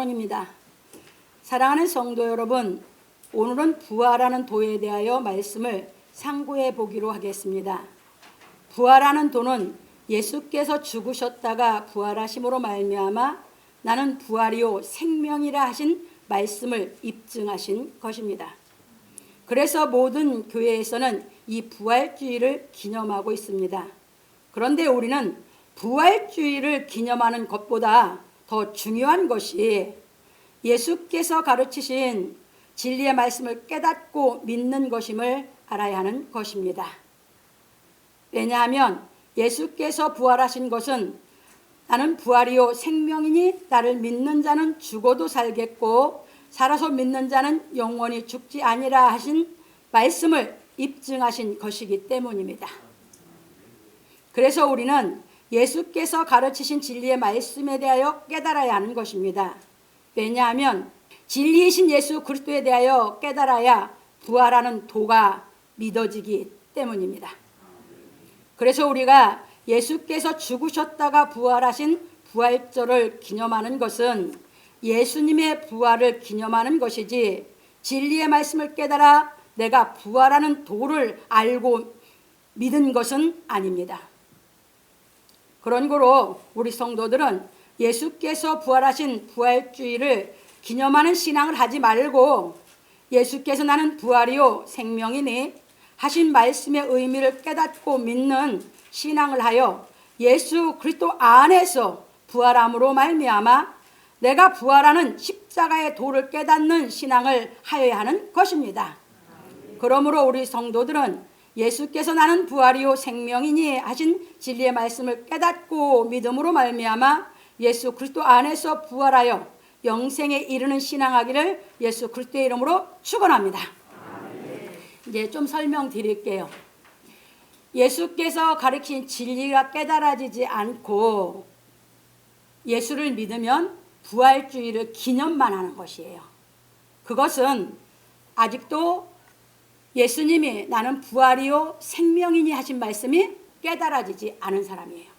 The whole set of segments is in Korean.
입니다. 사랑하는 성도 여러분, 오늘은 부활하는 도에 대하여 말씀을 상고해 보기로 하겠습니다. 부활하는 도는 예수께서 죽으셨다가 부활하심으로 말미암아 나는 부활이요 생명이라 하신 말씀을 입증하신 것입니다. 그래서 모든 교회에서는 이 부활주의를 기념하고 있습니다. 그런데 우리는 부활주의를 기념하는 것보다 더 중요한 것이 예수께서 가르치신 진리의 말씀을 깨닫고 믿는 것임을 알아야 하는 것입니다. 왜냐하면 예수께서 부활하신 것은 나는 부활이요 생명이니 나를 믿는 자는 죽어도 살겠고 살아서 믿는 자는 영원히 죽지 아니라 하신 말씀을 입증하신 것이기 때문입니다. 그래서 우리는 예수께서 가르치신 진리의 말씀에 대하여 깨달아야 하는 것입니다. 왜냐하면 진리이신 예수 그리스도에 대하여 깨달아야 부활하는 도가 믿어지기 때문입니다. 그래서 우리가 예수께서 죽으셨다가 부활하신 부활절을 기념하는 것은 예수님의 부활을 기념하는 것이지 진리의 말씀을 깨달아 내가 부활하는 도를 알고 믿은 것은 아닙니다. 그런 거로 우리 성도들은 예수께서 부활하신 부활주의를 기념하는 신앙을 하지 말고 예수께서 나는 부활이요 생명이니 하신 말씀의 의미를 깨닫고 믿는 신앙을 하여 예수 그리스도 안에서 부활함으로 말미암아 내가 부활하는 십자가의 도를 깨닫는 신앙을 하여야 하는 것입니다. 그러므로 우리 성도들은 예수께서 나는 부활이요 생명이니 하신 진리의 말씀을 깨닫고 믿음으로 말미암아 예수 그리스도 안에서 부활하여 영생에 이르는 신앙하기를 예수 그리스도의 이름으로 축원합니다. 이제 좀 설명드릴게요. 예수께서 가르친 진리가 깨달아지지 않고 예수를 믿으면 부활주의를 기념만 하는 것이에요. 그것은 아직도 예수님이 나는 부활이요 생명이니 하신 말씀이 깨달아지지 않은 사람이에요.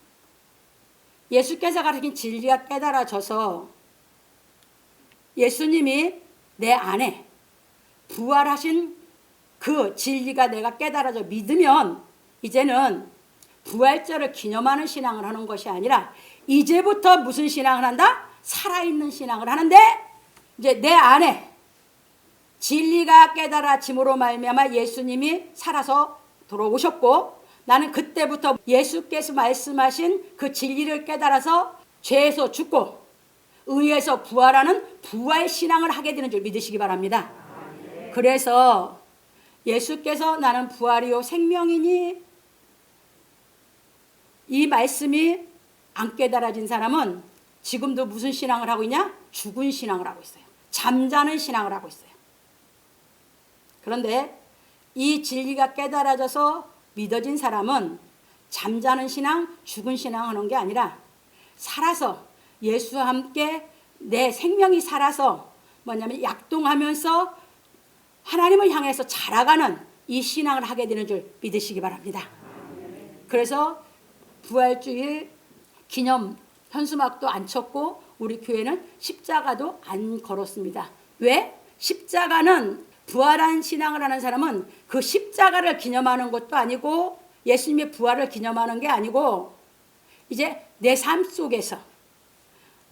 예수께서 가르친 진리가 깨달아져서 예수님이 내 안에 부활하신 그 진리가 내가 깨달아져 믿으면 이제는 부활절을 기념하는 신앙을 하는 것이 아니라 이제부터 무슨 신앙을 한다? 살아있는 신앙을 하는데 이제 내 안에 진리가 깨달아짐으로 말미암아 예수님이 살아서 돌아오셨고 나는 그때부터 예수께서 말씀하신 그 진리를 깨달아서 죄에서 죽고 의에서 부활하는 부활신앙을 하게 되는 줄 믿으시기 바랍니다. 그래서 예수께서 나는 부활이요 생명이니 이 말씀이 안 깨달아진 사람은 지금도 무슨 신앙을 하고 있냐? 죽은 신앙을 하고 있어요. 잠자는 신앙을 하고 있어요. 그런데 이 진리가 깨달아져서 믿어진 사람은 잠자는 신앙, 죽은 신앙 하는 게 아니라 살아서 예수와 함께 내 생명이 살아서 뭐냐면 약동하면서 하나님을 향해서 자라가는 이 신앙을 하게 되는 줄 믿으시기 바랍니다. 그래서 부활주일 기념 현수막도 안 쳤고 우리 교회는 십자가도 안 걸었습니다. 왜? 십자가는 부활한 신앙을 하는 사람은 그 십자가를 기념하는 것도 아니고 예수님의 부활을 기념하는 게 아니고 이제 내 삶 속에서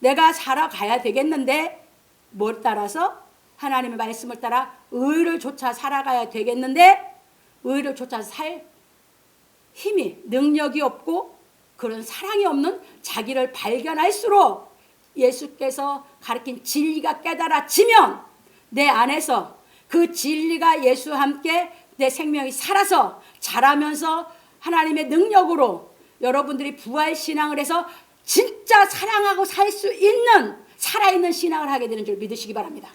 내가 살아가야 되겠는데 뭘 따라서 하나님의 말씀을 따라 의를 쫓아 살아가야 되겠는데 의를 쫓아 살 힘이 능력이 없고 그런 사랑이 없는 자기를 발견할수록 예수께서 가르친 진리가 깨달아지면 내 안에서 그 진리가 예수와 함께 내 생명이 살아서 자라면서 하나님의 능력으로 여러분들이 부활신앙을 해서 진짜 사랑하고 살 수 있는 살아있는 신앙을 하게 되는 줄 믿으시기 바랍니다.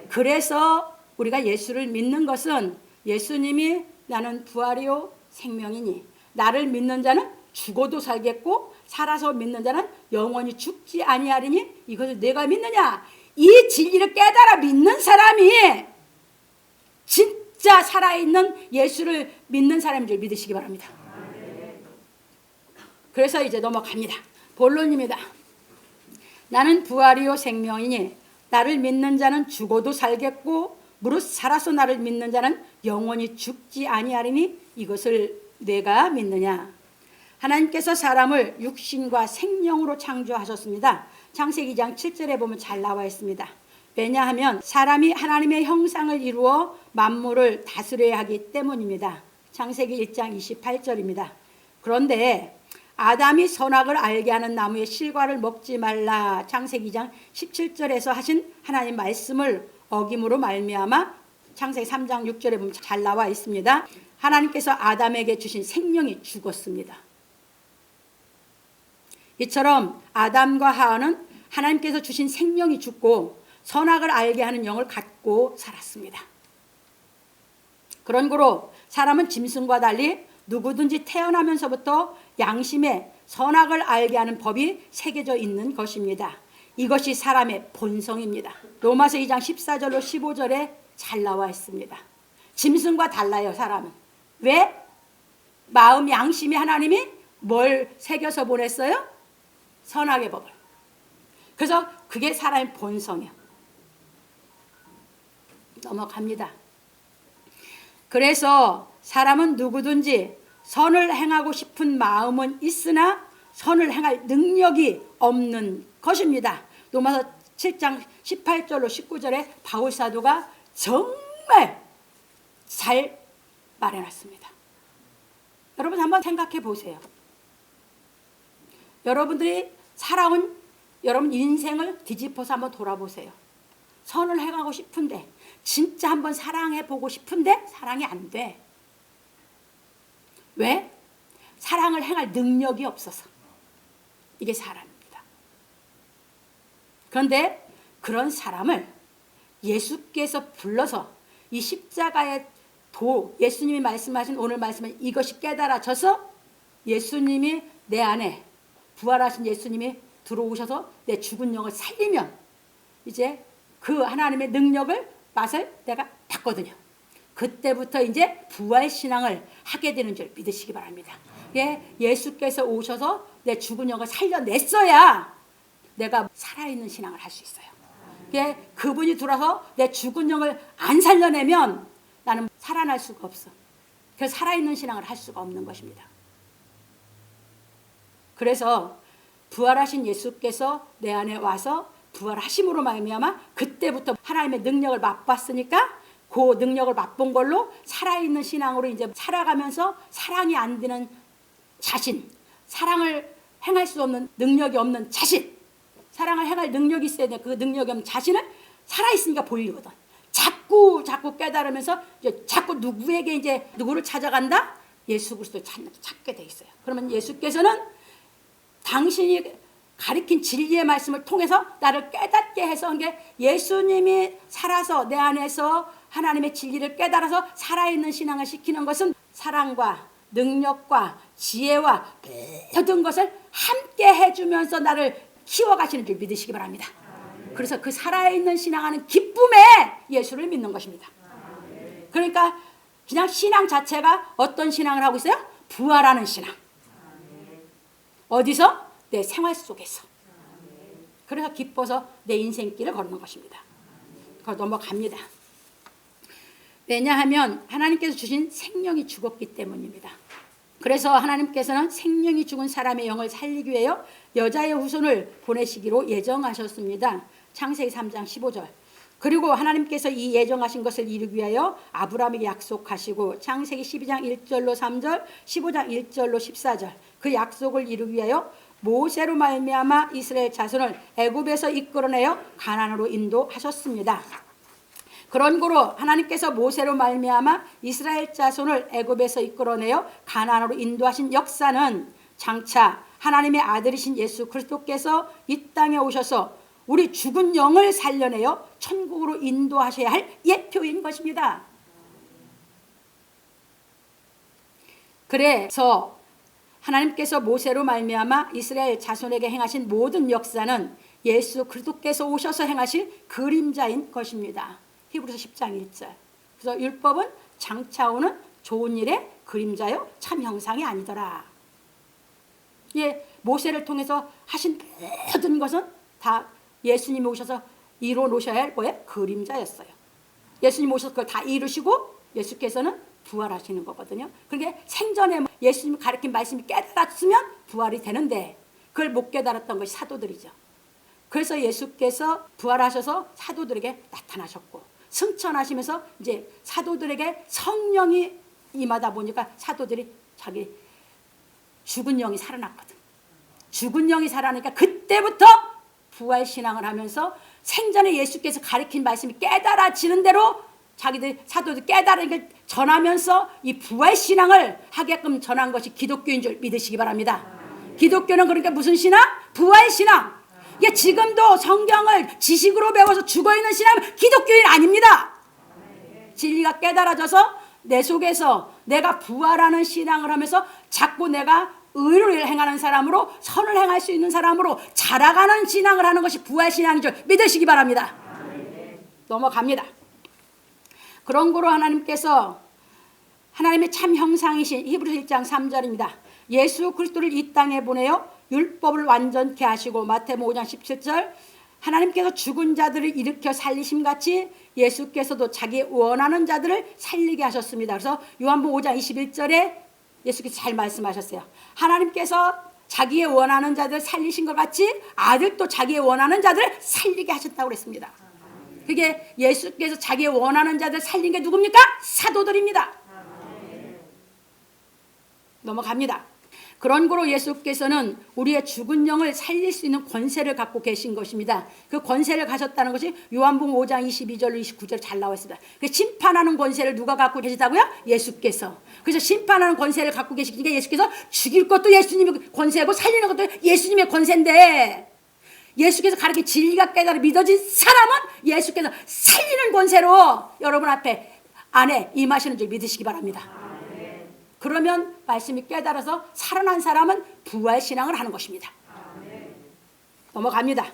그래서 우리가 예수를 믿는 것은 예수님이 나는 부활이요 생명이니 나를 믿는 자는 죽어도 살겠고 살아서 믿는 자는 영원히 죽지 아니하리니 이것을 내가 믿느냐? 이 진리를 깨달아 믿는 사람이 진짜 살아있는 예수를 믿는 사람인 줄 믿으시기 바랍니다. 그래서 이제 넘어갑니다. 본론입니다. 나는 부활이요 생명이니 나를 믿는 자는 죽어도 살겠고 무릇 살아서 나를 믿는 자는 영원히 죽지 아니하리니 이것을 내가 믿느냐. 하나님께서 사람을 육신과 생명으로 창조하셨습니다. 창세기 2장 7절에 보면 잘 나와 있습니다. 왜냐하면 사람이 하나님의 형상을 이루어 만물을 다스려야 하기 때문입니다. 창세기 1장 28절입니다. 그런데 아담이 선악을 알게 하는 나무의 실과를 먹지 말라. 창세기 2장 17절에서 하신 하나님 말씀을 어김으로 말미암아 창세기 3장 6절에 보면 잘 나와 있습니다. 하나님께서 아담에게 주신 생명이 죽었습니다. 이처럼 아담과 하와는 하나님께서 주신 생명이 죽고 선악을 알게 하는 영을 갖고 살았습니다. 그런 거로 사람은 짐승과 달리 누구든지 태어나면서부터 양심에 선악을 알게 하는 법이 새겨져 있는 것입니다. 이것이 사람의 본성입니다. 로마서 2장 14절로 15절에 잘 나와 있습니다. 짐승과 달라요, 사람은. 왜? 마음 양심에 하나님이 뭘 새겨서 보냈어요? 선악의 법을. 그래서 그게 사람의 본성이에요. 넘어갑니다. 그래서 사람은 누구든지 선을 행하고 싶은 마음은 있으나 선을 행할 능력이 없는 것입니다. 로마서 7장 18절로 19절에 바울 사도가 정말 잘 말해놨습니다. 여러분 한번 생각해 보세요. 여러분들이 살아온 여러분 인생을 뒤집어서 한번 돌아보세요. 선을 행하고 싶은데 진짜 한번 사랑해 보고 싶은데 사랑이 안 돼. 왜? 사랑을 행할 능력이 없어서. 이게 사람입니다. 그런데 그런 사람을 예수께서 불러서 이 십자가의 예수님이 말씀하신 오늘 말씀은 이것이 깨달아져서 예수님이 내 안에 부활하신 예수님이 들어오셔서 내 죽은 영을 살리면 이제 그 하나님의 능력을 맛을 내가 봤거든요. 그때부터 이제 부활신앙을 하게 되는 줄 믿으시기 바랍니다. 예수께서 오셔서 내 죽은 영을 살려냈어야 내가 살아있는 신앙을 할 수 있어요. 그분이 들어서 내 죽은 영을 안 살려내면 나는 살아날 수가 없어. 그래서 살아있는 신앙을 할 수가 없는 것입니다. 그래서 부활하신 예수께서 내 안에 와서 부활하심으로 말미암아 그때부터 하나님의 능력을 맛봤으니까 그 능력을 맛본 걸로 살아있는 신앙으로 이제 살아가면서 사랑이 안 되는 자신, 사랑을 행할 수 없는 능력이 없는 자신, 사랑을 행할 능력이 있어야 돼. 그 능력이 없는 자신을 살아있으니까 보이거든. 자꾸 깨달으면서 이제 자꾸 누구에게 이제 누구를 찾아간다? 예수 그리스도를 찾게 돼 있어요. 그러면 예수께서는 당신이 가리킨 진리의 말씀을 통해서 나를 깨닫게 해서 예수님이 살아서 내 안에서 하나님의 진리를 깨달아서 살아있는 신앙을 시키는 것은 사랑과 능력과 지혜와 모든 것을 함께 해주면서 나를 키워가시는 줄 믿으시기 바랍니다. 그래서 그 살아있는 신앙하는 기쁨에 예수를 믿는 것입니다. 그러니까 그냥 신앙 자체가 어떤 신앙을 하고 있어요? 부활하는 신앙. 어디서? 내 생활 속에서. 그래서 기뻐서 내 인생길을 걷는 것입니다. 그걸 넘어갑니다. 왜냐하면 하나님께서 주신 생명이 죽었기 때문입니다. 그래서 하나님께서는 생명이 죽은 사람의 영을 살리기 위하여 여자의 후손을 보내시기로 예정하셨습니다. 창세기 3장 15절. 그리고 하나님께서 이 예정하신 것을 이루기 위하여 아브라함에게 약속하시고 창세기 12장 1절로 3절, 15장 1절로 14절 그 약속을 이루기 위하여 모세로 말미암아 이스라엘 자손을 애굽에서 이끌어내어 가나안으로 인도하셨습니다. 그런 거로 하나님께서 모세로 말미암아 이스라엘 자손을 애굽에서 이끌어내어 가나안으로 인도하신 역사는 장차 하나님의 아들이신 예수 그리스도께서 이 땅에 오셔서 우리 죽은 영을 살려내어 천국으로 인도하셔야 할 예표인 것입니다. 그래서 하나님께서 모세로 말미암아 이스라엘 자손에게 행하신 모든 역사는 예수 그리스도께서 오셔서 행하실 그림자인 것입니다. 히브리서 10장 1절. 그래서 율법은 장차 오는 좋은 일의 그림자요 참 형상이 아니더라. 모세를 통해서 하신 모든 것은 다 예수님이 오셔서 이루어 놓으셔야 할 뭐예요? 그림자였어요. 예수님 오셔서 그걸 다 이루시고 예수께서는 부활하시는 거거든요. 그러니까 생전에 예수님이 가르친 말씀이 깨달았으면 부활이 되는데 그걸 못 깨달았던 것이 사도들이죠. 그래서 예수께서 부활하셔서 사도들에게 나타나셨고 승천하시면서 이제 사도들에게 성령이 임하다 보니까 사도들이 자기 죽은 영이 살아났거든. 죽은 영이 살아나니까 그때부터 부활신앙을 하면서 생전에 예수께서 가르친 말씀이 깨달아지는 대로 자기들 사도들 깨달은 걸 전하면서 이 부활신앙을 하게끔 전한 것이 기독교인 줄 믿으시기 바랍니다. 기독교는 그러니까 무슨 신앙? 부활신앙. 이게 지금도 성경을 지식으로 배워서 죽어있는 신앙은 기독교인 아닙니다. 진리가 깨달아져서 내 속에서 내가 부활하는 신앙을 하면서 자꾸 내가 의를 행하는 사람으로 선을 행할 수 있는 사람으로 자라가는 신앙을 하는 것이 부활신앙인 줄 믿으시기 바랍니다. 넘어갑니다. 그런 거로 하나님께서 하나님의 참 형상이신 히브리서 1장 3절입니다. 예수 그리스도를 이 땅에 보내어 율법을 완전케 하시고 마태복음 5장 17절 하나님께서 죽은 자들을 일으켜 살리심 같이 예수께서도 자기 원하는 자들을 살리게 하셨습니다. 그래서 요한복음 5장 21절에 예수께서 잘 말씀하셨어요. 하나님께서 자기의 원하는 자들을 살리신 것 같이 아들도 자기의 원하는 자들을 살리게 하셨다고 그랬습니다. 그게 예수께서 자기의 원하는 자들을 살린 게 누굽니까? 사도들입니다. 넘어갑니다. 그런 거로 예수께서는 우리의 죽은 영을 살릴 수 있는 권세를 갖고 계신 것입니다. 그 권세를 가졌다는 것이 요한복음 5장 22절 29절 잘 나와 있습니다. 그 심판하는 권세를 누가 갖고 계시다고요? 예수께서. 그래서 심판하는 권세를 갖고 계시니까 예수께서 죽일 것도 예수님의 권세고 살리는 것도 예수님의 권세인데 예수께서 가르친 진리가 깨달아 믿어진 사람은 예수께서 살리는 권세로 여러분 앞에 안에 임하시는 줄 믿으시기 바랍니다. 그러면 말씀이 깨달아서 살아난 사람은 부활신앙을 하는 것입니다. 넘어갑니다.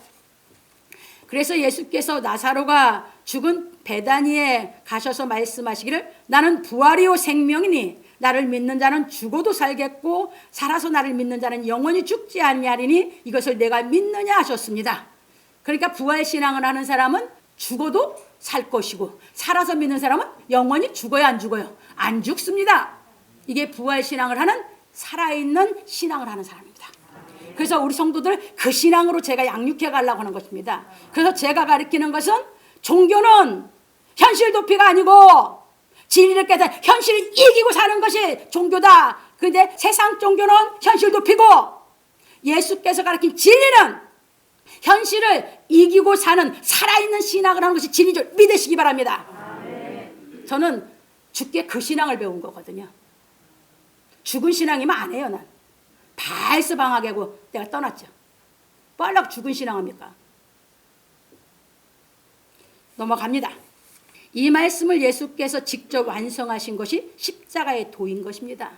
그래서 예수께서 나사로가 죽은 베다니에 가셔서 말씀하시기를 나는 부활이요 생명이니 나를 믿는 자는 죽어도 살겠고 살아서 나를 믿는 자는 영원히 죽지 아니하리니 이것을 내가 믿느냐 하셨습니다. 그러니까 부활신앙을 하는 사람은 죽어도 살 것이고 살아서 믿는 사람은 영원히 죽어요 안 죽어요? 안 죽습니다. 이게 부활신앙을 하는 살아있는 신앙을 하는 사람입니다. 그래서 우리 성도들 그 신앙으로 제가 양육해 가려고 하는 것입니다. 그래서 제가 가르치는 것은 종교는 현실 도피가 아니고 진리를 깨달아 현실을 이기고 사는 것이 종교다. 그런데 세상 종교는 현실 도피고 예수께서 가르친 진리는 현실을 이기고 사는 살아있는 신앙을 하는 것이 진리인 줄 믿으시기 바랍니다. 저는 죽게 그 신앙을 배운 거거든요. 죽은 신앙이면 안 해요. 난 발스 방학하고 내가 떠났죠. 빨락 죽은 신앙합니까? 넘어갑니다. 이 말씀을 예수께서 직접 완성하신 것이 십자가의 도인 것입니다.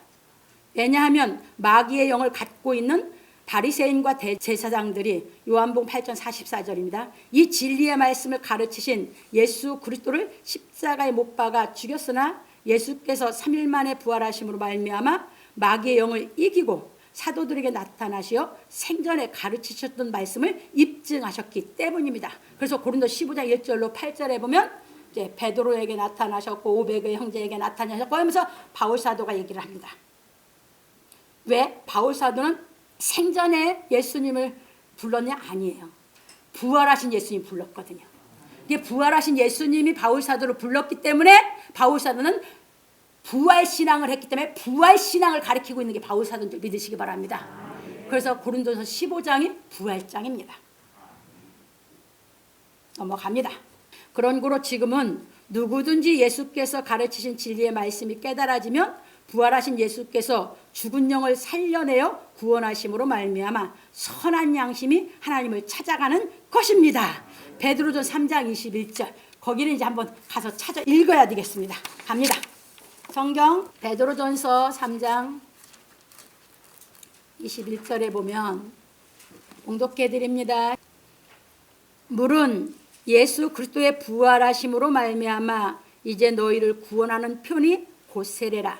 왜냐하면 마귀의 영을 갖고 있는 바리새인과 대제사장들이 요한복음 8장 44절입니다. 이 진리의 말씀을 가르치신 예수 그리스도를 십자가에 못 박아 죽였으나 예수께서 3일 만에 부활하심으로 말미암아 마귀의 영을 이기고 사도들에게 나타나시어 생전에 가르치셨던 말씀을 입증하셨기 때문입니다. 그래서 고린도 15장 1절로 8절에 보면 이제 베드로에게 나타나셨고 500의 형제에게 나타나셨고 하면서 바울 사도가 얘기를 합니다. 왜? 바울 사도는 생전에 예수님을 불렀냐? 아니에요. 부활하신 예수님 불렀거든요. 이게 부활하신 예수님이 바울 사도를 불렀기 때문에 바울 사도는 부활신앙을 했기 때문에 부활신앙을 가르치고 있는 게 바울 사도인 줄 믿으시기 바랍니다. 그래서 고린도서 15장이 부활장입니다. 넘어갑니다. 그런 거로 지금은 누구든지 예수께서 가르치신 진리의 말씀이 깨달아지면 부활하신 예수께서 죽은 영을 살려내어 구원하심으로 말미암아 선한 양심이 하나님을 찾아가는 것입니다. 베드로전 3장 21절 거기는 이제 한번 가서 찾아 읽어야 되겠습니다. 갑니다. 성경 베드로전서 3장 21절에 보면 봉독해 드립니다. 물은 예수 그리스도의 부활하심으로 말미암아 이제 너희를 구원하는 편이 곧 세례라.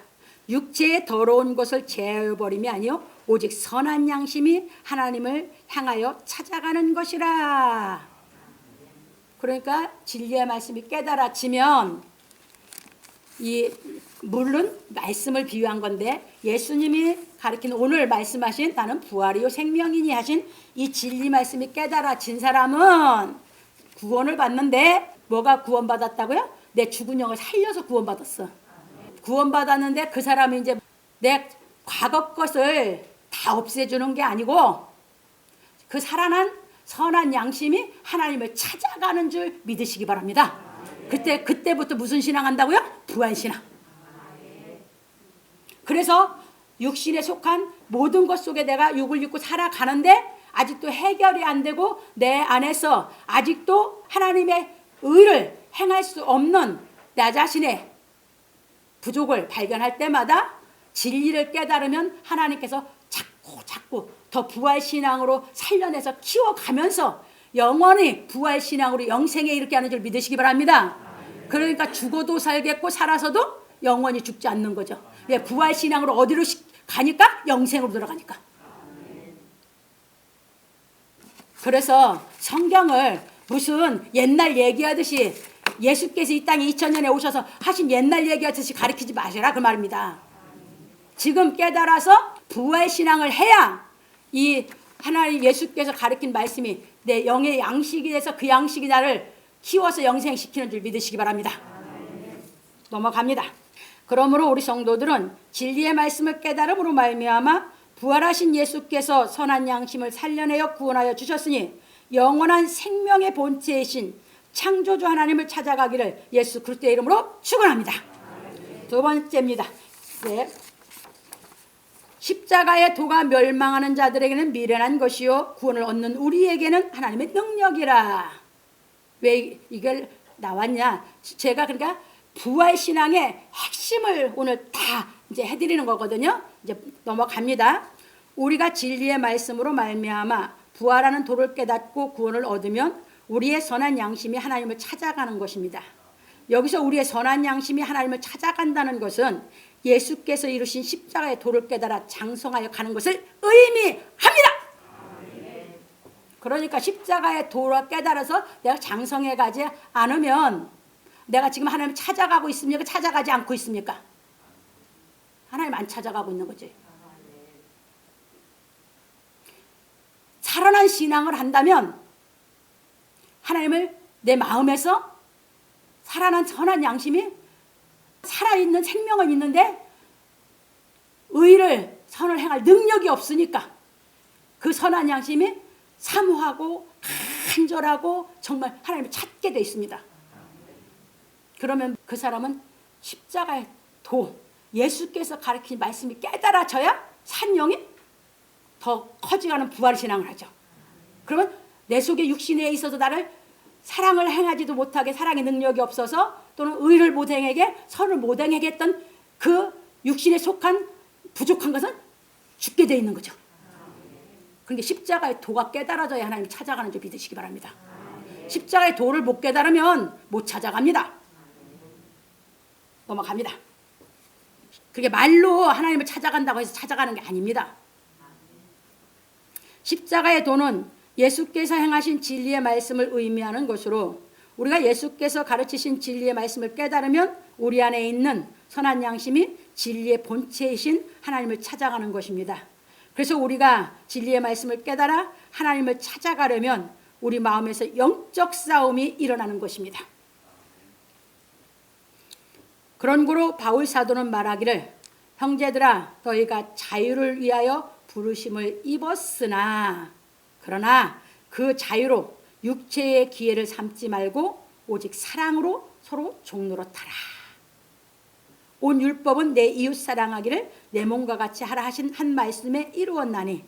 육체의 더러운 것을 제하여 버림이 아니요 오직 선한 양심이 하나님을 향하여 찾아가는 것이라. 그러니까 진리의 말씀이 깨달아지면 이 물론 말씀을 비유한 건데 예수님이 가르친 오늘 말씀하신 나는 부활이요 생명이니 하신 이 진리 말씀이 깨달아진 사람은 구원을 받는데 뭐가 구원받았다고요? 내 죽은 영을 살려서 구원받았어. 구원받았는데 그 사람이 이제 내 과거 것을 다 없애주는 게 아니고 그 살아난 선한 양심이 하나님을 찾아가는 줄 믿으시기 바랍니다. 그때부터 무슨 신앙 한다고요? 부활신앙. 그래서 육신에 속한 모든 것 속에 내가 육을 입고 살아가는데 아직도 해결이 안 되고 내 안에서 아직도 하나님의 의를 행할 수 없는 나 자신의 부족을 발견할 때마다 진리를 깨달으면 하나님께서 자꾸 더 부활신앙으로 살려내서 키워가면서 영원히 부활신앙으로 영생에 이르게 하는 줄 믿으시기 바랍니다. 그러니까 죽어도 살겠고 살아서도 영원히 죽지 않는 거죠. 왜? 부활신앙으로 어디로 가니까? 영생으로 들어가니까. 그래서 성경을 무슨 옛날 얘기하듯이 예수께서 이 땅에 2000년에 오셔서 하신 옛날 얘기하듯이 가르치지 마시라 그 말입니다. 지금 깨달아서 부활신앙을 해야 이 하나님 예수께서 가르친 말씀이 내 영의 양식이 돼서 그 양식이 나를 키워서 영생시키는 줄 믿으시기 바랍니다. 넘어갑니다. 그러므로 우리 성도들은 진리의 말씀을 깨달음으로 말미암아 부활하신 예수께서 선한 양심을 살려내어 구원하여 주셨으니 영원한 생명의 본체이신 창조주 하나님을 찾아가기를 예수 그리스도의 이름으로 축원합니다. 두 번째입니다. 네. 십자가의 도가 멸망하는 자들에게는 미련한 것이요 구원을 얻는 우리에게는 하나님의 능력이라. 왜 이걸 나왔냐? 제가 그러니까 부활신앙의 핵심을 오늘 다 이제 해드리는 거거든요. 이제 넘어갑니다. 우리가 진리의 말씀으로 말미암아 부활하는 도를 깨닫고 구원을 얻으면 우리의 선한 양심이 하나님을 찾아가는 것입니다. 여기서 우리의 선한 양심이 하나님을 찾아간다는 것은 예수께서 이루신 십자가의 도를 깨달아 장성하여 가는 것을 의미합니다. 그러니까 십자가의 도를 깨달아서 내가 장성해 가지 않으면 내가 지금 하나님 찾아가고 있습니까? 찾아가지 않고 있습니까? 하나님 안 찾아가고 있는 거지. 살아난 신앙을 한다면 하나님을 내 마음에서 살아난 선한 양심이 살아있는 생명은 있는데 의를 선을 행할 능력이 없으니까 그 선한 양심이 사모하고 간절하고 정말 하나님을 찾게 돼 있습니다. 그러면 그 사람은 십자가의 도 예수께서 가르친 말씀이 깨달아져야 산영이 더 커져가는 부활신앙을 하죠. 그러면 내 속에 육신에 있어서 나를 사랑을 행하지도 못하게 사랑의 능력이 없어서 또는 의를 못 행하게 선을 못 행하게 했던 그 육신에 속한 부족한 것은 죽게 돼 있는 거죠. 그러니까 십자가의 도가 깨달아져야 하나님 찾아가는 줄 믿으시기 바랍니다. 십자가의 도를 못 깨달으면 못 찾아갑니다. 넘어갑니다. 그게 말로 하나님을 찾아간다고 해서 찾아가는 게 아닙니다. 십자가의 도는 예수께서 행하신 진리의 말씀을 의미하는 것으로 우리가 예수께서 가르치신 진리의 말씀을 깨달으면 우리 안에 있는 선한 양심이 진리의 본체이신 하나님을 찾아가는 것입니다. 그래서 우리가 진리의 말씀을 깨달아 하나님을 찾아가려면 우리 마음에서 영적 싸움이 일어나는 것입니다. 그런 고로 바울 사도는 말하기를 형제들아 너희가 자유를 위하여 부르심을 입었으나 그러나 그 자유로 육체의 기회를 삼지 말고 오직 사랑으로 서로 종노릇하라. 온 율법은 내 이웃 사랑하기를 내 몸과 같이 하라 하신 한 말씀에 이루었나니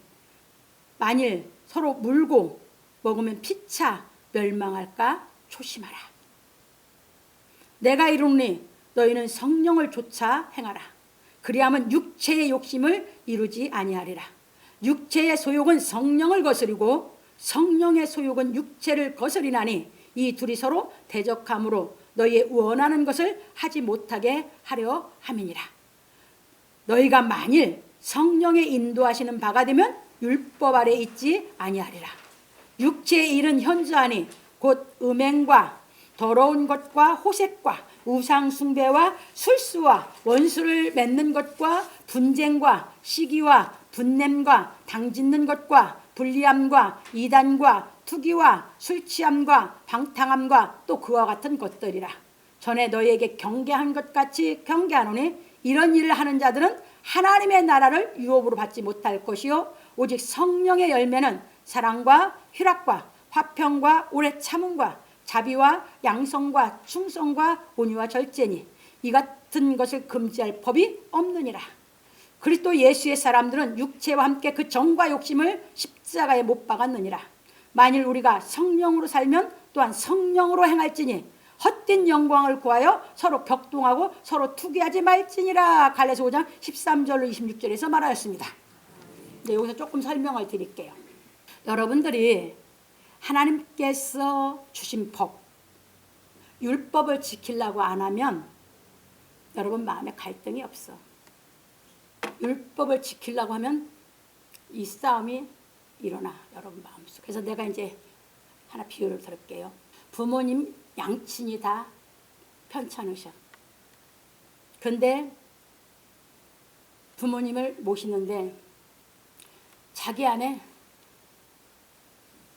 만일 서로 물고 먹으면 피차 멸망할까 조심하라. 내가 이르노니 너희는 성령을 좇아 행하라. 그리하면 육체의 욕심을 이루지 아니하리라. 육체의 소욕은 성령을 거스리고 성령의 소욕은 육체를 거스리나니 이 둘이 서로 대적함으로 너희의 원하는 것을 하지 못하게 하려 함이니라. 너희가 만일 성령의 인도하시는 바가 되면 율법 아래 있지 아니하리라. 육체의 일은 현저하니 곧 음행과 더러운 것과 호색과 우상 숭배와 술수와 원수를 맺는 것과 분쟁과 시기와 분냄과 당짓는 것과 불리함과 이단과 투기와 술취함과 방탕함과 또 그와 같은 것들이라. 전에 너희에게 경계한 것 같이 경계하노니 이런 일을 하는 자들은 하나님의 나라를 유업으로 받지 못할 것이요 오직 성령의 열매는 사랑과 희락과 화평과 오래 참음과 자비와 양성과 충성과 온유와 절제니 이 같은 것을 금지할 법이 없느니라. 그리스도 예수의 사람들은 육체와 함께 그 정과 욕심을 십자가에 못 박았느니라. 만일 우리가 성령으로 살면 또한 성령으로 행할지니 헛된 영광을 구하여 서로 격동하고 서로 투기하지 말지니라. 갈라디아서 5장 13절로 26절에서 말하였습니다. 네, 여기서 조금 설명을 드릴게요. 여러분들이 하나님께서 주신 법, 율법을 지키려고 안 하면 여러분 마음에 갈등이 없어. 율법을 지키려고 하면 이 싸움이 일어나 여러분 마음속에. 그래서 내가 이제 하나 비유를 들을게요. 부모님 양친이 다 편찮으셔. 근데 부모님을 모시는데 자기 안에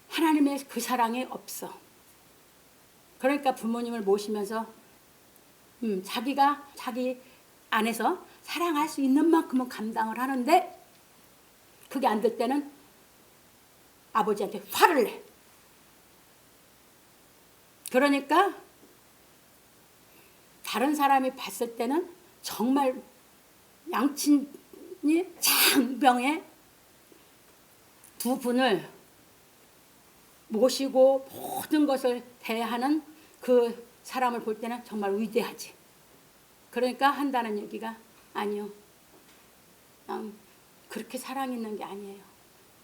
하나님의 그 사랑이 없어. 그러니까 부모님을 모시면서 자기가 자기 안에서 사랑할 수 있는 만큼은 감당을 하는데 그게 안 될 때는 아버지한테 화를 내. 그러니까 다른 사람이 봤을 때는 정말 양친이 장병에 두 분을 모시고 모든 것을 대하는 그 사람을 볼 때는 정말 위대하지. 그러니까 한다는 얘기가 아니요. 그렇게 사랑 있는 게 아니에요.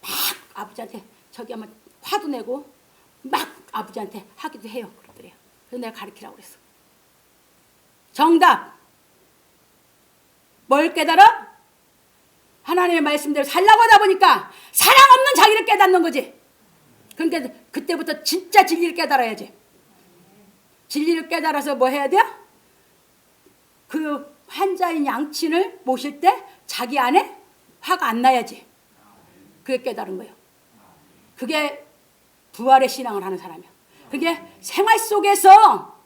막 아버지한테 저기 하면 화도 내고 막 아버지한테 하기도 해요. 그러더래요. 그래서 내가 가르치라고 그랬어. 정답. 뭘 깨달아? 하나님의 말씀대로 살라고 하다 보니까 사랑 없는 자기를 깨닫는 거지. 그러니까 그때부터 진짜 진리를 깨달아야지. 진리를 깨달아서 뭐 해야 돼? 그 환자인 양친을 모실 때 자기 안에 화가 안 나야지. 그게 깨달은 거예요. 그게 부활의 신앙을 하는 사람이야. 그게 생활 속에서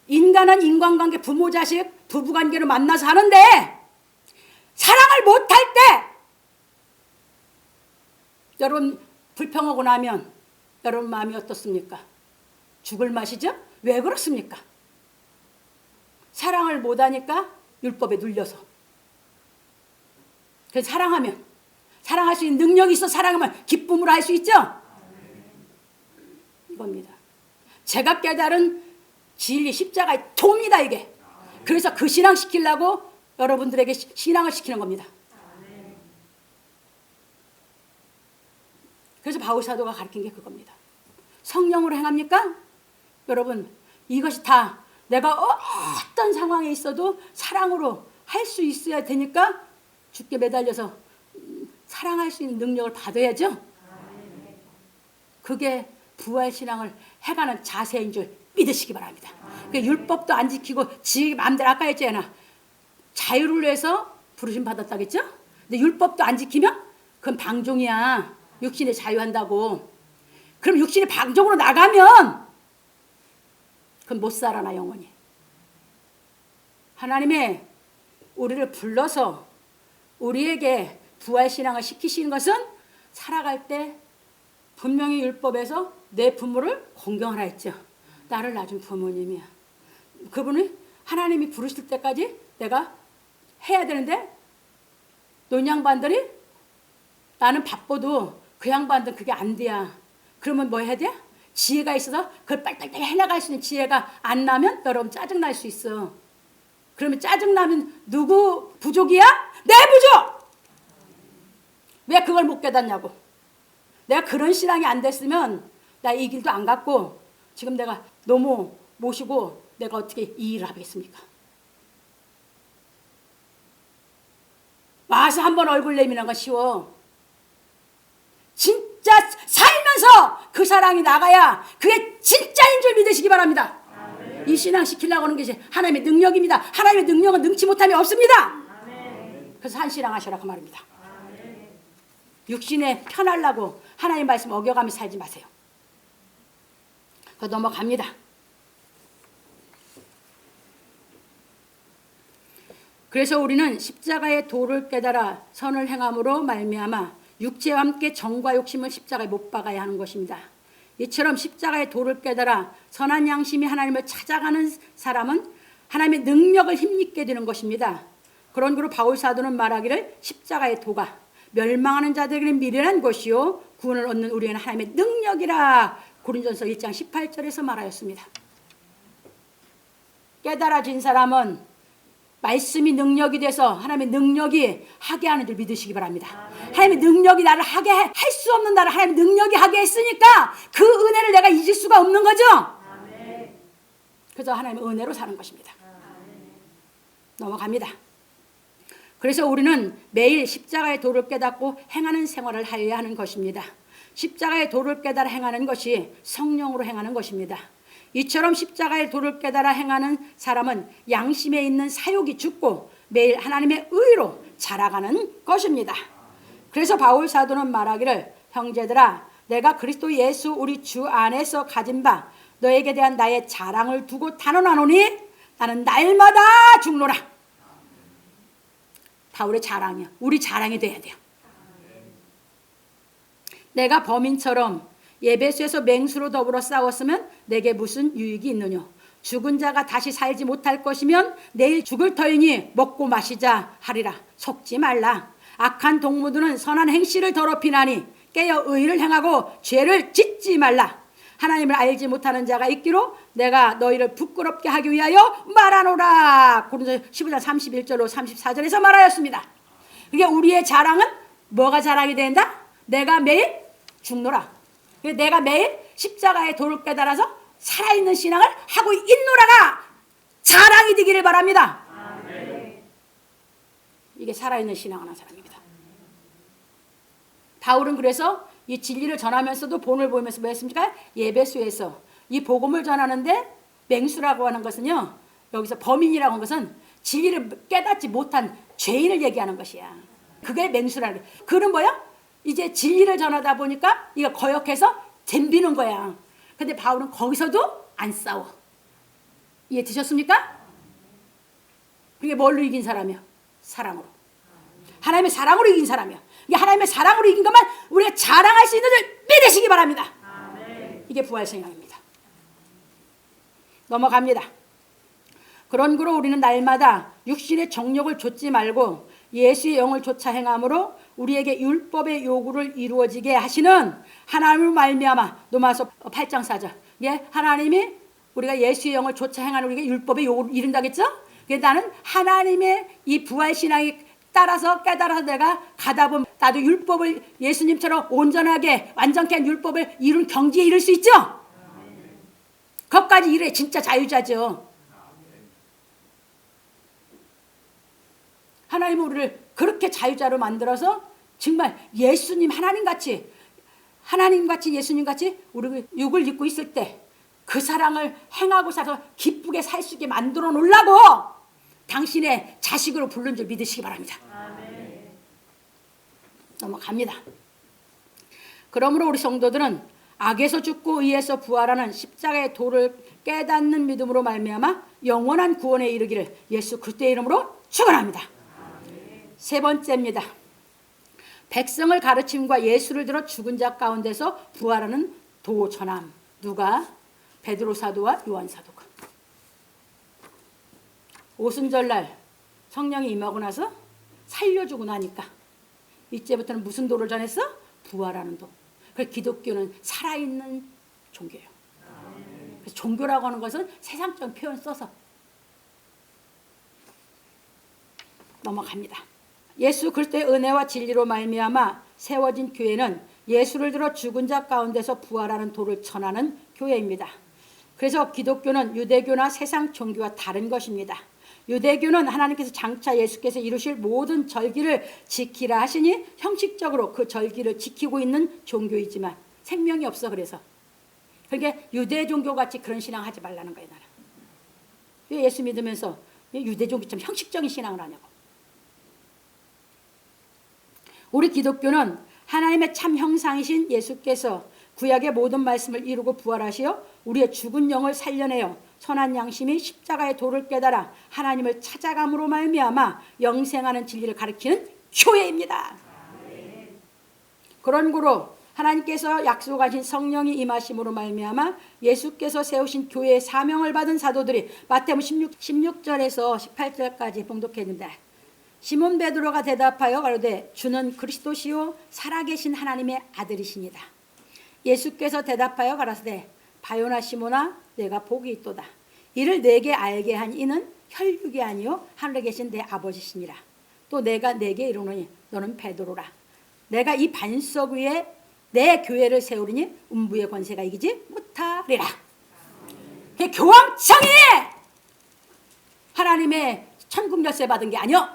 인간은 인간관계, 부모, 자식, 부부관계로 만나서 하는데 사랑을 못할 때 여러분 불평하고 나면 여러분 마음이 어떻습니까? 죽을 맛이죠? 왜 그렇습니까? 사랑을 못하니까 율법에 눌려서. 그래서 사랑하면, 사랑할 수 있는 능력이 있어 사랑하면 기쁨으로 할 수 있죠? 이겁니다. 제가 깨달은 진리 십자가의 도입니다 이게. 그래서 그 신앙 시키려고 여러분들에게 신앙을 시키는 겁니다. 그래서 바울 사도가 가르친 게 그겁니다. 성령으로 행합니까? 여러분 이것이 다 내가 어떤 상황에 있어도 사랑으로 할 수 있어야 되니까 주께 매달려서 사랑할 수 있는 능력을 받아야죠. 그게 부활신앙을 해가는 자세인 줄 믿으시기 바랍니다. 율법도 안 지키고 지 마음대로 아까 했잖아. 자유를 위해서 부르심 받았다겠죠? 근데 율법도 안 지키면 그건 방종이야. 육신에 자유한다고. 그럼 육신이 방종으로 나가면 그건 못 살아나 영원히. 하나님의 우리를 불러서 우리에게 부활신앙을 시키시는 것은 살아갈 때 분명히 율법에서 내 부모를 공경하라 했죠. 나를 낳은 부모님이야. 그분이 하나님이 부르실 때까지 내가 해야 되는데 논양반들이 나는 바빠도 그 양반들 그게 안 돼야. 그러면 뭐 해야 돼? 지혜가 있어서 그걸 빨리빨리 해나갈 수 있는 지혜가 안 나면 여러분 짜증날 수 있어. 그러면 짜증나면 누구 부족이야? 내 부족! 왜 그걸 못 깨닫냐고. 내가 그런 신앙이 안 됐으면 나 이 길도 안 갔고 지금 내가 노모 모시고 내가 어떻게 이 일을 하겠습니까? 와서 한번 얼굴 내미는 건 쉬워. 진짜 살면서 그 사랑이 나가야 그게 진짜인 줄 믿으시기 바랍니다. 아멘. 이 신앙 시키려고 하는 것이 하나님의 능력입니다. 하나님의 능력은 능치 못함이 없습니다. 아멘. 그래서 한신앙 하셔라 그 말입니다. 아멘. 육신에 편하려고 하나님 말씀 어겨가며 살지 마세요. 넘어갑니다. 그래서 우리는 십자가의 도를 깨달아 선을 행함으로 말미암아 육체와 함께 정과 욕심을 십자가에 못 박아야 하는 것입니다. 이처럼 십자가의 도를 깨달아 선한 양심이 하나님을 찾아가는 사람은 하나님의 능력을 힘입게 되는 것입니다. 그런 그로 바울 사도는 말하기를 십자가의 도가 멸망하는 자들에게는 미련한 것이요 구원을 얻는 우리에게는 하나님의 능력이라 고린도전서 1장 18절에서 말하였습니다. 깨달아진 사람은 말씀이 능력이 돼서 하나님의 능력이 하게 하는 줄 믿으시기 바랍니다. 하나님의 능력이 나를 하게 할 수 없는 나를 하나님의 능력이 하게 했으니까 그 은혜를 내가 잊을 수가 없는 거죠. 그래서 하나님의 은혜로 사는 것입니다. 넘어갑니다. 그래서 우리는 매일 십자가의 도를 깨닫고 행하는 생활을 하여야 하는 것입니다. 십자가의 도를 깨달아 행하는 것이 성령으로 행하는 것입니다. 이처럼 십자가의 도를 깨달아 행하는 사람은 양심에 있는 사욕이 죽고 매일 하나님의 의로 자라가는 것입니다. 그래서 바울 사도는 말하기를 형제들아 내가 그리스도 예수 우리 주 안에서 가진 바 너에게 대한 나의 자랑을 두고 단언하노니 나는 날마다 죽노라. 바울의 자랑이야. 우리 자랑이 돼야 돼요. 내가 범인처럼 에베소에서 맹수로 더불어 싸웠으면 내게 무슨 유익이 있느냐. 죽은 자가 다시 살지 못할 것이면 내일 죽을 터이니 먹고 마시자 하리라. 속지 말라. 악한 동무들은 선한 행실을 더럽히나니 깨어 의를 행하고 죄를 짓지 말라. 하나님을 알지 못하는 자가 있기로 내가 너희를 부끄럽게 하기 위하여 말하노라. 고린도서 15장 31절로 34절에서 말하였습니다. 그러니까 우리의 자랑은 뭐가 자랑이 된다? 내가 매일 죽노라. 내가 매일 십자가의 도를 깨달아서 살아있는 신앙을 하고 있노라가 자랑이 되기를 바랍니다. 아멘. 이게 살아있는 신앙을 하는 사람입니다. 바울은 그래서 이 진리를 전하면서도 본을 보이면서 뭐 했습니까? 에베소에서 이 복음을 전하는데 맹수라고 하는 것은요, 여기서 범인이라고 하는 것은 진리를 깨닫지 못한 죄인을 얘기하는 것이야. 그게 맹수라는 거야. 그는 뭐야? 이제 진리를 전하다 보니까 이거 거역해서 덤비는 거야. 근데 바울은 거기서도 안 싸워. 이해 되셨습니까? 그게 뭘로 이긴 사람이야? 사랑으로. 하나님의 사랑으로 이긴 사람이야. 이게 하나님의 사랑으로 이긴 것만 우리가 자랑할 수 있는 줄 믿으시기 바랍니다. 이게 부활 신앙입니다. 넘어갑니다. 그런 그로 우리는 날마다 육신의 정욕을 좇지 말고 예수의 영을 좇아 행함으로 우리에게 율법의 요구를 이루어지게 하시는 하나님을 말미암아. 로마서 8장 4절. 예, 하나님이 우리가 예수의 영을 좇아 행하는 우리에게 율법의 요구를 이룬다겠죠? 나는 하나님의 이 부활 신앙이 따라서 깨달아서 내가 가다 보면 나도 율법을 예수님처럼 온전하게 완전케 한 율법을 이룬 경지에 이를 수 있죠? 거기까지 이래 진짜 자유자죠. 하나님은 우리를 그렇게 자유자로 만들어서 정말 예수님 하나님같이 예수님같이 우리 육을 입고 있을 때 그 사랑을 행하고 살아서 기쁘게 살 수 있게 만들어 놓으려고 당신의 자식으로 부른 줄 믿으시기 바랍니다. 아멘. 넘어갑니다. 그러므로 우리 성도들은 악에서 죽고 의에서 부활하는 십자가의 도를 깨닫는 믿음으로 말미암아 영원한 구원에 이르기를 예수 그리스도의 이름으로 축원합니다. 세 번째입니다. 백성을 가르침과 예수를 들어 죽은 자 가운데서 부활하는 도 전함. 누가? 베드로 사도와 요한 사도가. 오순절날 성령이 임하고 나서 살려주고 나니까 이제부터는 무슨 도를 전했어? 부활하는 도. 그래서 기독교는 살아있는 종교예요. 그래서 종교라고 하는 것은 세상적 표현 써서 넘어갑니다. 예수 그리스도의 은혜와 진리로 말미암아 세워진 교회는 예수를 들어 죽은 자 가운데서 부활하는 도를 전하는 교회입니다. 그래서 기독교는 유대교나 세상 종교와 다른 것입니다. 유대교는 하나님께서 장차 예수께서 이루실 모든 절기를 지키라 하시니 형식적으로 그 절기를 지키고 있는 종교이지만 생명이 없어. 그래서 그러니까 유대 종교같이 그런 신앙 하지 말라는 거예요. 나는 왜 예수 믿으면서 유대 종교처럼 형식적인 신앙을 하냐고. 우리 기독교는 하나님의 참 형상이신 예수께서 구약의 모든 말씀을 이루고 부활하시어 우리의 죽은 영을 살려내어 선한 양심이 십자가의 도를 깨달아 하나님을 찾아감으로 말미암아 영생하는 진리를 가르치는 교회입니다. 그런 고로 하나님께서 약속하신 성령이 임하심으로 말미암아 예수께서 세우신 교회의 사명을 받은 사도들이 마태복음 16절에서 18절까지 봉독했는데, 시몬 베드로가 대답하여 가로되 주는 그리스도시요 살아계신 하나님의 아들이시니다. 예수께서 대답하여 가라사대 바요나 시몬아 내가 복이 있도다. 이를 내게 알게 한 이는 혈육이 아니요 하늘에 계신 내 아버지시니라. 또 내가 내게 이르노니 너는 베드로라. 내가 이 반석 위에 내 교회를 세우리니 음부의 권세가 이기지 못하리라. 그 교황청이 하나님의 천국 열쇠 받은 게 아니요.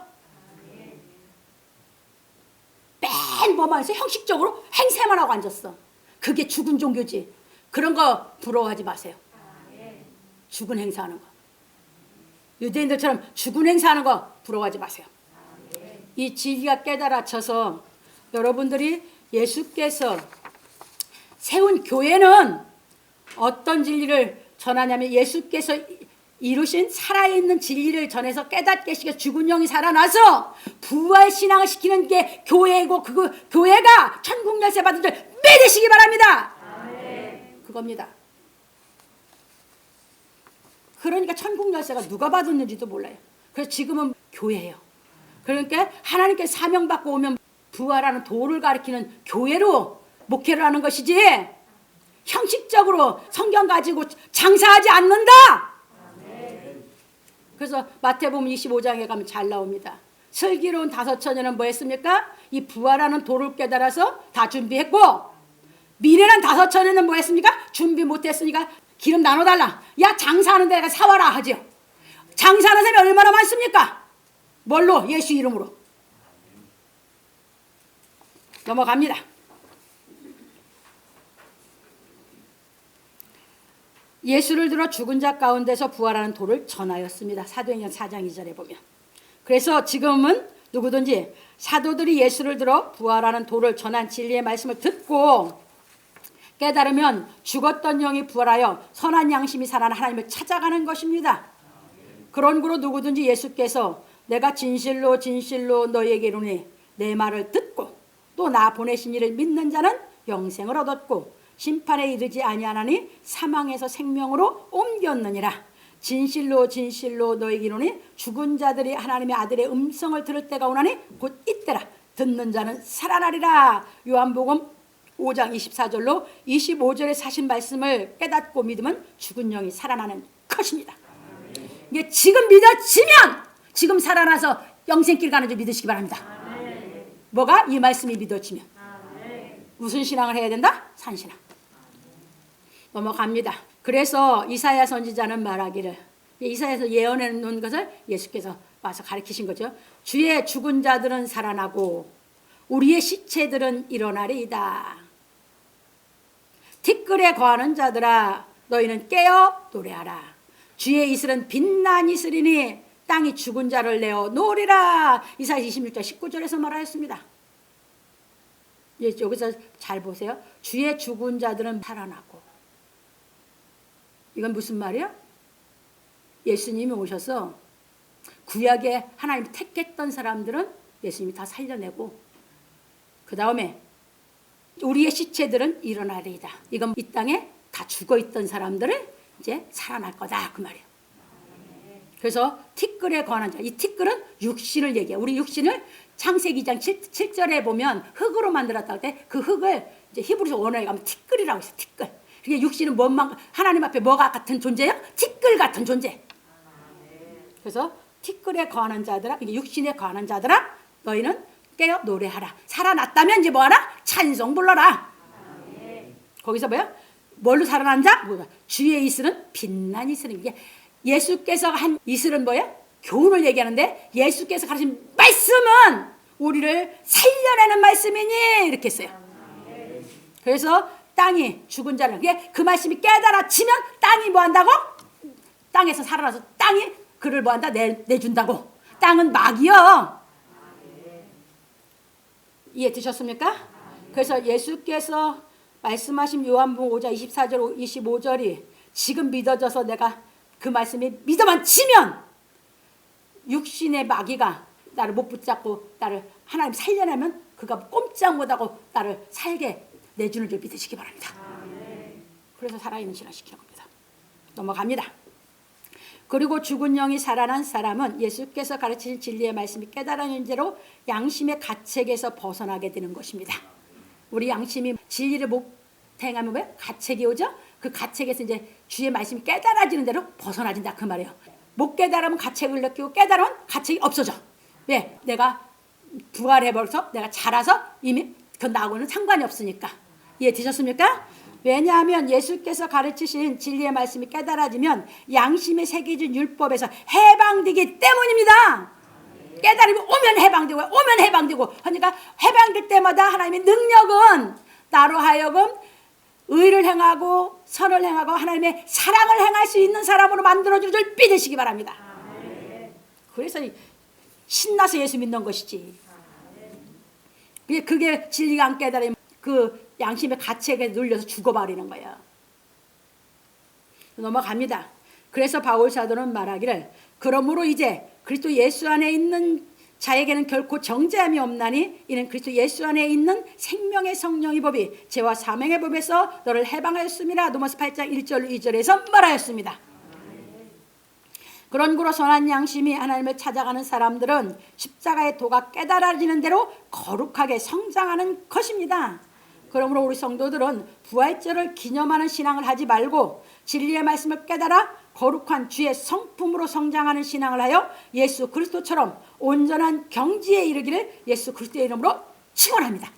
맨 뭐만 해서 형식적으로 행세만 하고 앉았어. 그게 죽은 종교지. 그런 거 부러워하지 마세요. 죽은 행사하는 거. 유대인들처럼 죽은 행사하는 거 부러워하지 마세요. 이 진리가 깨달아져서 여러분들이 예수께서 세운 교회는 어떤 진리를 전하냐면 예수께서 이루신 살아있는 진리를 전해서 깨닫게 시켜 죽은 영이 살아나서 부활 신앙을 시키는 게 교회이고 그 교회가 천국 열쇠 받은 줄 믿으시기 바랍니다. 그겁니다. 그러니까 천국 열쇠가 누가 받았는지도 몰라요. 그래서 지금은 교회예요. 그러니까 하나님께 사명받고 오면 부활하는 도를 가리키는 교회로 목회를 하는 것이지 형식적으로 성경 가지고 장사하지 않는다. 그래서 마태복음 25장에 가면 잘 나옵니다. 슬기로운 5처녀는 뭐 했습니까? 이 부활하는 도를 깨달아서 다 준비했고, 미련한 5처녀는 뭐 했습니까? 준비 못했으니까 기름 나눠달라. 야 장사하는 데가 사와라 하죠. 장사하는 사람이 얼마나 많습니까? 뭘로? 예수 이름으로. 넘어갑니다. 예수를 들어 죽은 자 가운데서 부활하는 도를 전하였습니다. 사도행전 4장 2절에 보면. 그래서 지금은 누구든지 사도들이 예수를 들어 부활하는 도를 전한 진리의 말씀을 듣고 깨달으면 죽었던 영이 부활하여 선한 양심이 살아나 하나님을 찾아가는 것입니다. 그런 거로 누구든지 예수께서 내가 진실로 진실로 너희에게 이르노니 내 말을 듣고 또 나 보내신 이를 믿는 자는 영생을 얻었고 심판에 이르지 아니하나니 사망에서 생명으로 옮겼느니라. 진실로 진실로 너희에게 이르노니 죽은 자들이 하나님의 아들의 음성을 들을 때가 오나니 곧 이때라. 듣는 자는 살아나리라. 요한복음 5장 24절로 25절에 사신 말씀을 깨닫고 믿으면 죽은 영이 살아나는 것입니다. 이게 지금 믿어지면 지금 살아나서 영생길 가는 줄 믿으시기 바랍니다. 뭐가? 이 말씀이 믿어지면. 무슨 신앙을 해야 된다? 산신앙. 넘어갑니다. 그래서 이사야 선지자는 말하기를, 이사야에서 예언해 놓은 것을 예수께서 와서 가르치신 거죠. 주의 죽은 자들은 살아나고 우리의 시체들은 일어나리이다. 티끌에 거하는 자들아 너희는 깨어 노래하라. 주의 이슬은 빛난 이슬이니 땅이 죽은 자를 내어 놓으리라. 이사야 26장 19절에서 말하였습니다. 여기서 잘 보세요. 주의 죽은 자들은 살아나고. 이건 무슨 말이야? 예수님이 오셔서 구약에 하나님 택했던 사람들은 예수님이 다 살려내고, 그 다음에 우리의 시체들은 일어나리이다. 이건 이 땅에 다 죽어있던 사람들은 이제 살아날 거다 그 말이에요. 그래서 티끌에 관한 자, 이 티끌은 육신을 얘기해요. 우리 육신을 창세기 2장 7절에 보면 흙으로 만들었다 할 때 그 흙을 이제 히브리서 원어에 가면 티끌이라고 했어요. 티끌. 그게 육신은 뭔만 하나님 앞에 뭐가 같은 존재예요? 티끌 같은 존재. 그래서 티끌에 관한 자들아, 육신에 관한 자들아, 너희는 깨어 노래하라. 살아났다면 이제 뭐하라? 찬송 불러라. 거기서 뭐야? 뭘로 살아난 자? 뭐야? 주의 이슬은 빛난 이슬은, 이게 예수께서 한 이슬은 뭐예요? 교훈을 얘기하는데 예수께서 가르친 말씀은 우리를 살려내는 말씀이니 이렇게 했어요. 그래서 땅이 죽은 자를 그 말씀이 깨달아지면 땅이 뭐 한다고? 땅에서 살아나서 땅이 그를 뭐 한다? 내준다고. 땅은 막이요. 이해 되셨습니까? 그래서 예수께서 말씀하신 요한복음 5장 24절 25절이 지금 믿어져서 내가 그 말씀이 믿어만 치면 육신의 마귀가 나를 못 붙잡고 나를 하나님 살려내면 그가 꼼짝 못하고 나를 살게 내주는 줄 믿으시기 바랍니다. 그래서 살아있는 신앙 시키는 겁니다. 넘어갑니다. 그리고 죽은 영이 살아난 사람은 예수께서 가르치신 진리의 말씀이 깨달은 대로 양심의 가책에서 벗어나게 되는 것입니다. 우리 양심이 진리를 못 행하면 왜? 가책이 오죠? 그 가책에서 이제 주의 말씀이 깨달아지는 대로 벗어나진다 그 말이에요. 못 깨달으면 가책을 느끼고 깨달으면 가책이 없어져. 왜? 내가 부활해버려서 내가 자라서 이미 그 나하고는 상관이 없으니까. 이해 되셨습니까? 왜냐하면 예수께서 가르치신 진리의 말씀이 깨달아지면 양심에 새겨진 율법에서 해방되기 때문입니다. 깨달음이 오면 해방되고 오면 해방되고 그러니까 해방될 때마다 하나님의 능력은 나로 하여금 의를 행하고 선을 행하고 하나님의 사랑을 행할 수 있는 사람으로 만들어주는 줄 믿으시기 바랍니다. 그래서 신나서 예수 믿는 것이지. 그게 진리가 안 깨달으면 그 양심의 가책에 눌려서 죽어버리는 거예요. 넘어갑니다. 그래서 바울 사도는 말하기를 그러므로 이제 그리스도 예수 안에 있는 자에게는 결코 정죄함이 없나니 이는 그리스도 예수 안에 있는 생명의 성령의 법이 죄와 사망의 법에서 너를 해방하였음이라. 로마서 8장 1절 2절에서 말하였습니다. 그러므로 선한 양심이 하나님을 찾아가는 사람들은 십자가의 도가 깨달아지는 대로 거룩하게 성장하는 것입니다. 그러므로 우리 성도들은 부활절을 기념하는 신앙을 하지 말고 진리의 말씀을 깨달아 거룩한 주의 성품으로 성장하는 신앙을 하여 예수 그리스도처럼 온전한 경지에 이르기를 예수 그리스도의 이름으로 축원합니다.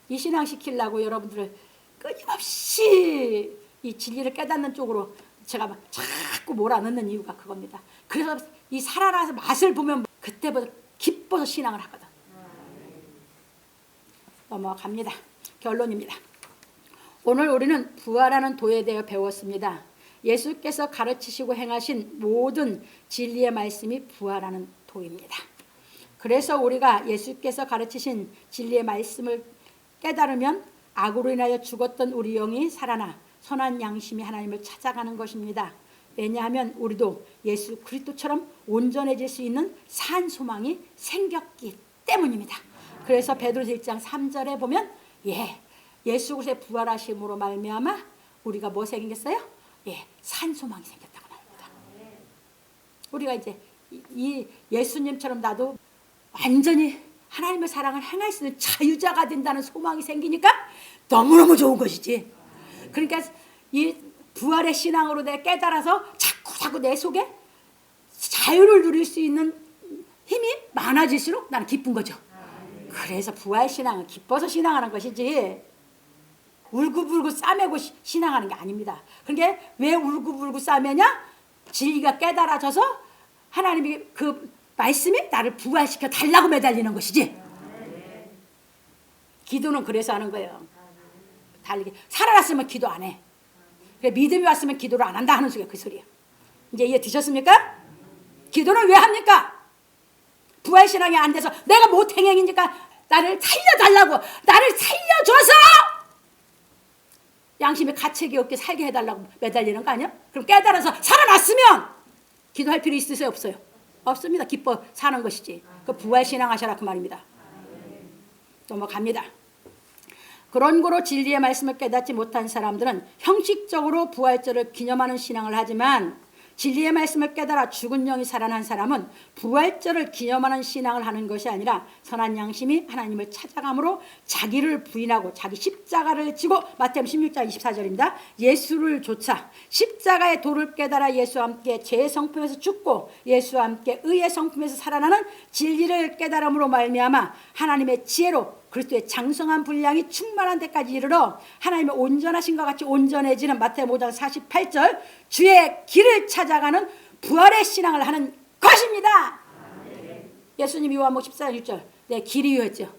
이 신앙 시키려고 여러분들을 끊임없이 이 진리를 깨닫는 쪽으로 제가 막 자꾸 몰아넣는 이유가 그겁니다. 그래서 이 살아나서 맛을 보면 그때부터 기뻐서 신앙을 하거든. 넘어갑니다. 결론입니다. 오늘 우리는 부활하는 도에 대해 배웠습니다. 예수께서 가르치시고 행하신 모든 진리의 말씀이 부활하는 도입니다. 그래서 우리가 예수께서 가르치신 진리의 말씀을 깨달으면 악으로 인하여 죽었던 우리 영이 살아나 선한 양심이 하나님을 찾아가는 것입니다. 왜냐하면 우리도 예수 그리스도처럼 온전해질 수 있는 산 소망이 생겼기 때문입니다. 그래서 베드로서 1장 3절에 보면 예수 그리스도의 부활하심으로 말미암아 우리가 뭐 생겼어요? 산 소망이 생겼다고 말합니다. 우리가 이제 이 예수님처럼 나도 완전히 하나님의 사랑을 행할 수 있는 자유자가 된다는 소망이 생기니까 너무너무 좋은 것이지. 그러니까 이 부활의 신앙으로 내가 깨달아서 자꾸 내 속에 자유를 누릴 수 있는 힘이 많아질수록 나는 기쁜 거죠. 그래서 부활 신앙은 기뻐서 신앙하는 것이지 울고불고 싸매고 신앙하는 게 아닙니다. 그러니까 왜 울고불고 싸매냐? 진리가 깨달아져서 하나님이 그 말씀이 나를 부활시켜 달라고 매달리는 것이지. 기도는 그래서 하는 거예요. 달리기. 살아났으면 기도 안 해. 그래, 믿음이 왔으면 기도를 안 한다 하는 소리야. 그 소리야. 이제 이해 드셨습니까? 기도는 왜 합니까? 부활신앙이 안 돼서 내가 못행행이니까 나를 살려달라고, 나를 살려줘서 양심의 가책이 없게 살게 해달라고 매달리는 거 아니야? 그럼 깨달아서 살아났으면 기도할 필요 있으세요? 없어요? 없습니다. 기뻐 사는 것이지. 그 부활신앙 하셔라 그 말입니다. 넘어갑니다. 그런 거로 진리의 말씀을 깨닫지 못한 사람들은 형식적으로 부활절을 기념하는 신앙을 하지만 진리의 말씀을 깨달아 죽은 영이 살아난 사람은 부활절을 기념하는 신앙을 하는 것이 아니라 선한 양심이 하나님을 찾아감으로 자기를 부인하고 자기 십자가를 지고 마태복음 16장 24절입니다. 예수를 좇아 십자가의 도를 깨달아 예수와 함께 죄의 성품에서 죽고 예수와 함께 의의 성품에서 살아나는 진리를 깨달음으로 말미암아 하나님의 지혜로 그리스도의 장성한 분량이 충만한 데까지 이르러 하나님의 온전하신 것 같이 온전해지는 마태복음 5장 48절 주의 길을 찾아가는 부활의 신앙을 하는 것입니다. 예수님이 요한복음 14장 6절 내 길이 유했죠.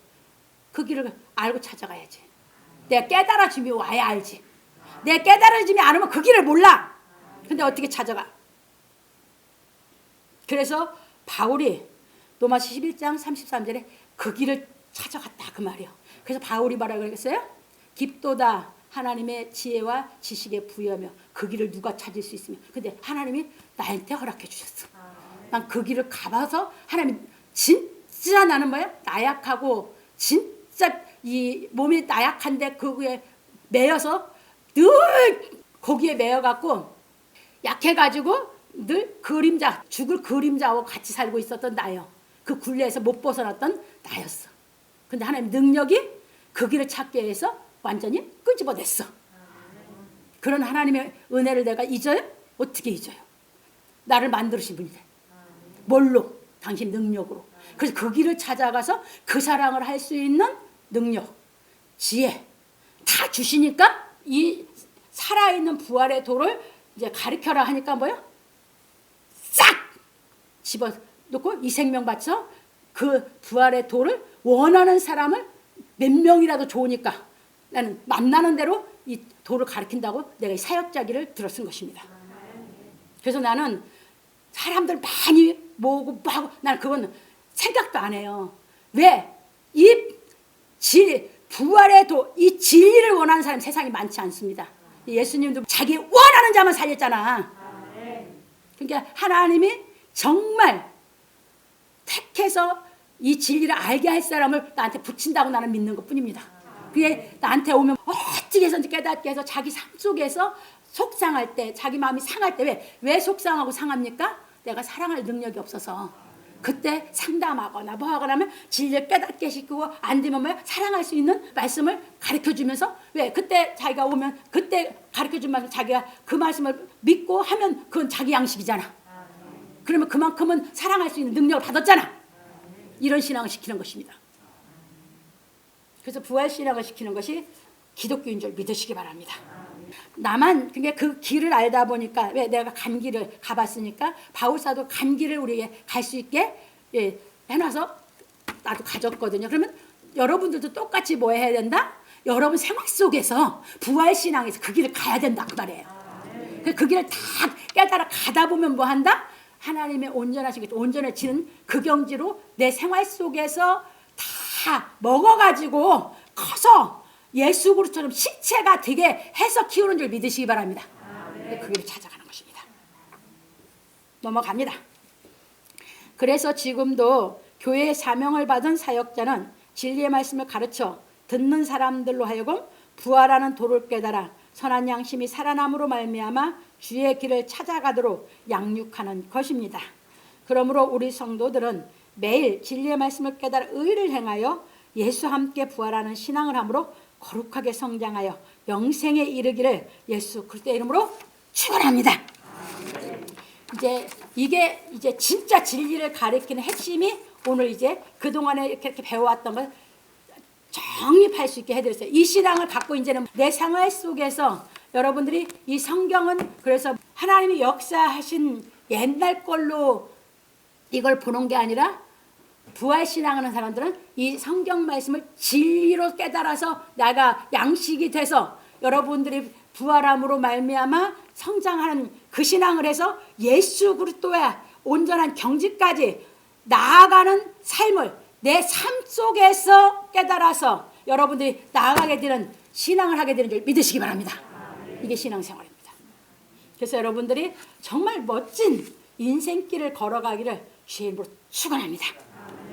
그 길을 알고 찾아가야지. 내가 깨달아짐이 와야 알지. 내가 깨달아짐이 않으면 그 길을 몰라. 근데 어떻게 찾아가? 그래서 바울이 로마서 11장 33절에 그 길을 찾아갔다 그 말이에요. 그래서 바울이 뭐라고 그랬어요? 깊도다 하나님의 지혜와 지식에 부여하며 그 길을 누가 찾을 수 있으며. 근데 하나님이 나한테 허락해 주셨어. 난 그 길을 가봐서 하나님 진짜 나는 뭐야? 나약하고 진짜 이 몸이 나약한데 그거에 매여서 늘 거기에 매여갖고 약해가지고 늘 그림자, 죽을 그림자하고 같이 살고 있었던 나요. 그 굴레에서 못 벗어났던 나였어. 근데 하나님 능력이 그 길을 찾게 해서 완전히 끄집어냈어. 그런 하나님의 은혜를 내가 잊어요? 어떻게 잊어요? 나를 만드신 분이래. 뭘로? 당신 능력으로. 그래서 그 길을 찾아가서 그 사랑을 할 수 있는 능력, 지혜 다 주시니까 이 살아있는 부활의 도를 이제 가르쳐라 하니까 뭐요? 싹 집어넣고 이 생명 바쳐 그 부활의 도를 원하는 사람을 몇 명이라도 좋으니까 나는 만나는 대로 이 도를 가르친다고 내가 이 사역자기를 들어쓴 것입니다. 그래서 나는 사람들 많이 모으고 하고 나는 그건 생각도 안 해요. 왜? 부활의 도, 이 진리를 원하는 사람이 세상에 많지 않습니다. 예수님도 자기 원하는 자만 살렸잖아. 그러니까 하나님이 정말 택해서 이 진리를 알게 할 사람을 나한테 붙인다고 나는 믿는 것 뿐입니다. 그게 나한테 오면 어떻게 해서든지 깨닫게 해서 자기 삶 속에서 속상할 때, 자기 마음이 상할 때 왜 속상하고 상합니까? 내가 사랑할 능력이 없어서. 그때 상담하거나 뭐 하거나 하면 진리를 깨닫게 시키고 안 되면 뭐야? 사랑할 수 있는 말씀을 가르쳐주면서 왜? 그때 자기가 오면 그때 가르쳐준 말씀 자기가 그 말씀을 믿고 하면 그건 자기 양식이잖아. 그러면 그만큼은 사랑할 수 있는 능력을 받았잖아. 이런 신앙을 시키는 것입니다. 그래서 부활 신앙을 시키는 것이 기독교인 줄 믿으시기 바랍니다. 나만 그러니까 그 길을 알다 보니까 왜 내가 간 길을 가봤으니까 바울사도 간 길을 우리에게 갈 수 있게 해놔서 나도 가졌거든요. 그러면 여러분들도 똑같이 뭐 해야 된다? 여러분 생활 속에서 부활 신앙에서 그 길을 가야 된다 그 말이에요. 그 길을 다 깨달아 가다 보면 뭐 한다? 하나님의 온전하신 온전해지는 그 경지로 내 생활 속에서 다 먹어가지고 커서 예수 그리스도처럼 식체가 되게 해서 키우는 줄 믿으시기 바랍니다. 그 길을 찾아가는 것입니다. 넘어갑니다. 그래서 지금도 교회의 사명을 받은 사역자는 진리의 말씀을 가르쳐 듣는 사람들로 하여금 부활하는 도를 깨달아 선한 양심이 살아남으로 말미암아 주의 길을 찾아가도록 양육하는 것입니다. 그러므로 우리 성도들은 매일 진리의 말씀을 깨달아 의를 행하여 예수와 함께 부활하는 신앙을 함으로 거룩하게 성장하여 영생에 이르기를 예수 그리스도의 이름으로 축원합니다. 이게 진짜 진리를 가리키는 핵심이 오늘 이제 그동안에 이렇게 배워왔던 걸 정립할 수 있게 해드렸어요. 이 신앙을 갖고 이제는 내 생활 속에서 여러분들이 이 성경은 그래서 하나님이 역사하신 옛날 걸로 이걸 보는 게 아니라 부활신앙하는 사람들은 이 성경 말씀을 진리로 깨달아서 나가 양식이 돼서 여러분들이 부활함으로 말미암아 성장하는 그 신앙을 해서 예수 그리스도의 온전한 경지까지 나아가는 삶을 내 삶 속에서 깨달아서 여러분들이 나아가게 되는 신앙을 하게 되는 줄 믿으시기 바랍니다. 이게 신앙생활입니다. 그래서 여러분들이 정말 멋진 인생길을 걸어가기를 주의 이름으로 축원합니다.